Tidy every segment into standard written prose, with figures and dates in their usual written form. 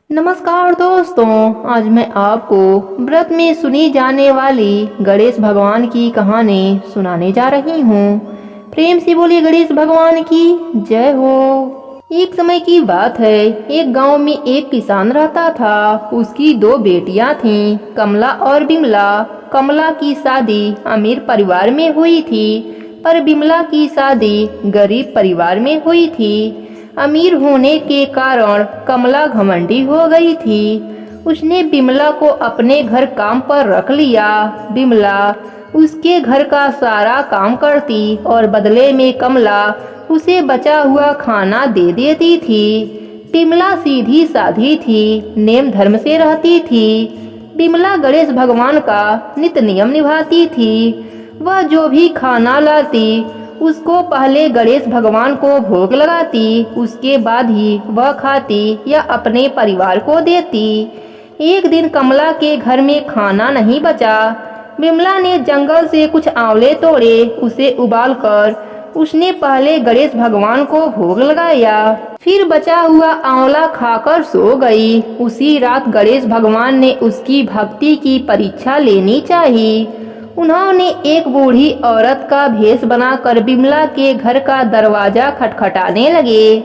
नमस्कार दोस्तों, आज मैं आपको व्रत में सुनी जाने वाली गणेश भगवान की कहानी सुनाने जा रही हूँ। प्रेम से बोलिए गणेश भगवान की जय हो। एक समय की बात है, एक गांव में एक किसान रहता था। उसकी दो बेटियां थीं, कमला और बिमला। कमला की शादी अमीर परिवार में हुई थी, पर बिमला की शादी गरीब परिवार में हुई थी। अमीर होने के कारण कमला घमंडी हो गई थी। उसने बिमला को अपने घर काम पर रख लिया। बिमला उसके घर का सारा काम करती और बदले में कमला उसे बचा हुआ खाना दे देती थी। बिमला सीधी साधी थी, नेम धर्म से रहती थी। बिमला गणेश भगवान का नित्य नियम निभाती थी। वह जो भी खाना लाती उसको पहले गणेश भगवान को भोग लगाती, उसके बाद ही वह खाती या अपने परिवार को देती। एक दिन कमला के घर में खाना नहीं बचा। बिमला ने जंगल से कुछ आंवले तोड़े, उसे उबालकर उसने पहले गणेश भगवान को भोग लगाया। फिर बचा हुआ आंवला खाकर सो गई। उसी रात गणेश भगवान ने उसकी भक्ति की परीक्षा लेनी चाहिए। उन्होंने एक बूढ़ी औरत का भेष बनाकर बिमला के घर का दरवाजा खटखटाने लगे।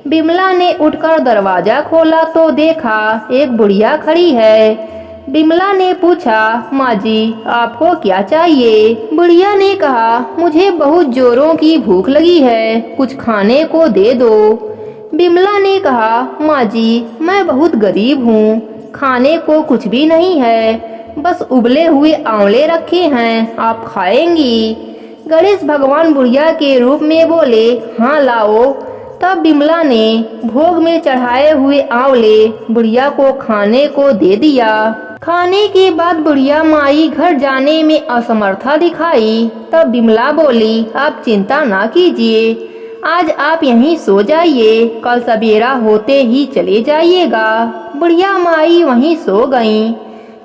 बिमला ने उठकर दरवाजा खोला तो देखा एक बुढ़िया खड़ी है। बिमला ने पूछा, माँ जी आपको क्या चाहिए? बुढ़िया ने कहा, मुझे बहुत जोरों की भूख लगी है, कुछ खाने को दे दो। बिमला ने कहा, माँ जी मैं बहुत गरीब हूँ, खाने को कुछ भी नहीं है, बस उबले हुए आंवले रखे हैं, आप खाएंगी? गणेश भगवान बुढ़िया के रूप में बोले, हाँ लाओ। तब बिमला ने भोग में चढ़ाए हुए आंवले बुढ़िया को खाने को दे दिया। खाने के बाद बुढ़िया माई घर जाने में असमर्था दिखाई। तब बिमला बोली, आप चिंता ना कीजिए, आज आप यहीं सो जाइए, कल सवेरा होते ही चले जाइएगा। बुढ़िया माई वहीं सो गईं।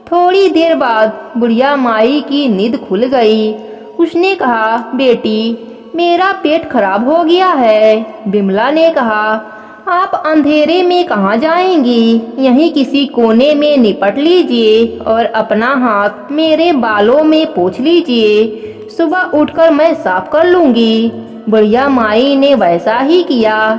थोड़ी देर बाद बुढ़िया माई की नींद खुल गई। उसने कहा, बेटी मेरा पेट खराब हो गया है। बिमला ने कहा, आप अंधेरे में कहाँ जाएंगी, यहीं किसी कोने में निपट लीजिए और अपना हाथ मेरे बालों में पोंछ लीजिए, सुबह उठकर मैं साफ कर लूंगी। बुढ़िया माई ने वैसा ही किया।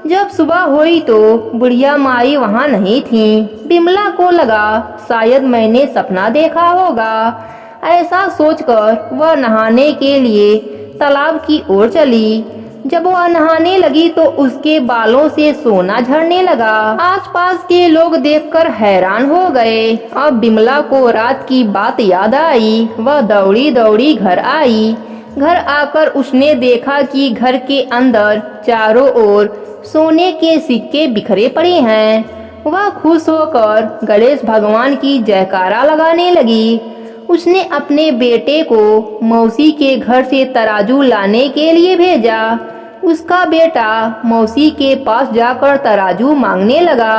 जब सुबह हुई तो बुढ़िया माई वहाँ नहीं थी। बिमला को लगा शायद मैंने सपना देखा होगा। ऐसा सोचकर वह नहाने के लिए तालाब की ओर चली। जब वह नहाने लगी तो उसके बालों से सोना झड़ने लगा। आसपास के लोग देखकर हैरान हो गए। अब बिमला को रात की बात याद आई। वह दौड़ी दौड़ी घर आई। घर आकर उसने देखा कि घर के अंदर चारों ओर सोने के सिक्के बिखरे पड़े हैं। वह खुश होकर गणेश भगवान की जयकारा लगाने लगी। उसने अपने बेटे को मौसी के घर से तराजू लाने के लिए भेजा। उसका बेटा मौसी के पास जाकर तराजू मांगने लगा।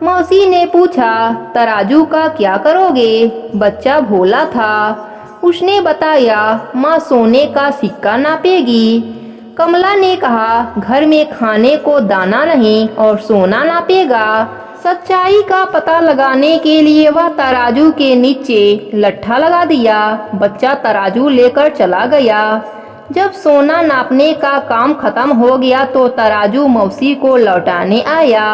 मौसी ने पूछा, तराजू का क्या करोगे? बच्चा भोला था। उसने बताया, माँ सोने का सिक्का नापेगी। कमला ने कहा, घर में खाने को दाना नहीं और सोना नापेगा। सच्चाई का पता लगाने के लिए वह तराजू के नीचे लट्ठा लगा दिया। बच्चा तराजू लेकर चला गया। जब सोना नापने का काम खत्म हो गया तो तराजू मौसी को लौटाने आया।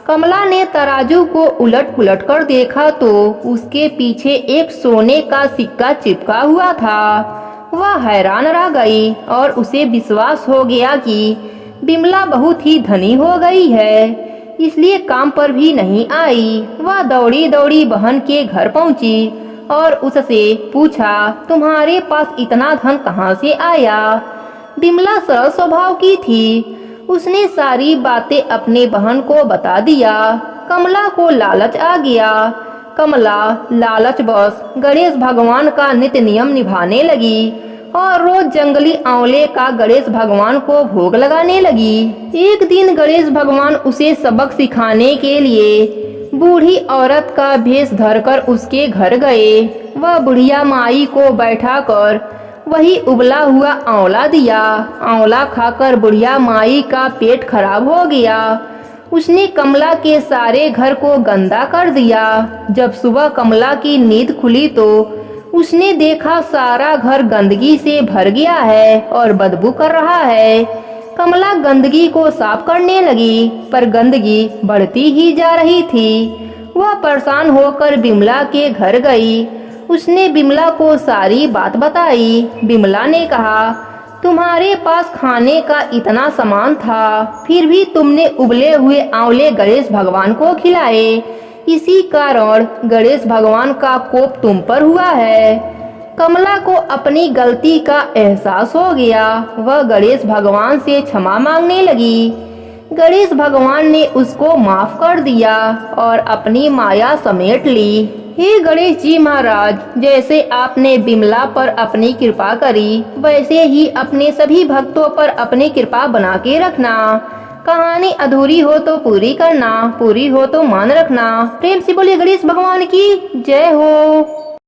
कमला ने तराजू को उलट पुलट कर देखा तो उसके पीछे एक सोने का सिक्का चिपका हुआ था। वह हैरान रह गई और उसे विश्वास हो गया कि बिमला बहुत ही धनी हो गई है, इसलिए काम पर भी नहीं आई। वह दौड़ी दौड़ी बहन के घर पहुंची और उससे पूछा, तुम्हारे पास इतना धन कहाँ से आया? बिमला सरल स्वभाव की थी। उसने सारी बातें अपने बहन को बता दिया। कमला को लालच आ गया। कमला लालच बस गणेश भगवान का नित्य नियम निभाने लगी और रोज जंगली आंवले का गणेश भगवान को भोग लगाने लगी। एक दिन गणेश भगवान उसे सबक सिखाने के लिए बूढ़ी औरत का भेष धरकर उसके घर गए। वह बुढ़िया माई को बैठाकर वही उबला हुआ आंवला दिया। आंवला खाकर बुढ़िया माई का पेट खराब हो गया। उसने कमला के सारे घर को गंदा कर दिया। जब सुबह कमला की नींद खुली तो उसने देखा सारा घर गंदगी से भर गया है और बदबू कर रहा है। कमला गंदगी को साफ करने लगी, पर गंदगी बढ़ती ही जा रही थी। वह परेशान होकर बिमला के घर गई। उसने बिमला को सारी बात बताई। बिमला ने कहा, तुम्हारे पास खाने का इतना सामान था, फिर भी तुमने उबले हुए आंवले गणेश भगवान को खिलाए। इसी कारण गणेश भगवान का कोप तुम पर हुआ है। कमला को अपनी गलती का एहसास हो गया। वह गणेश भगवान से क्षमा मांगने लगी। गणेश भगवान ने उसको माफ कर दिया और अपनी माया समेट ली। हे गणेश जी महाराज, जैसे आपने बिमला पर अपनी कृपा करी, वैसे ही अपने सभी भक्तों पर अपनी कृपा बना के रखना। कहानी अधूरी हो तो पूरी करना, पूरी हो तो मान रखना। प्रेम से बोलिए गणेश भगवान की जय हो।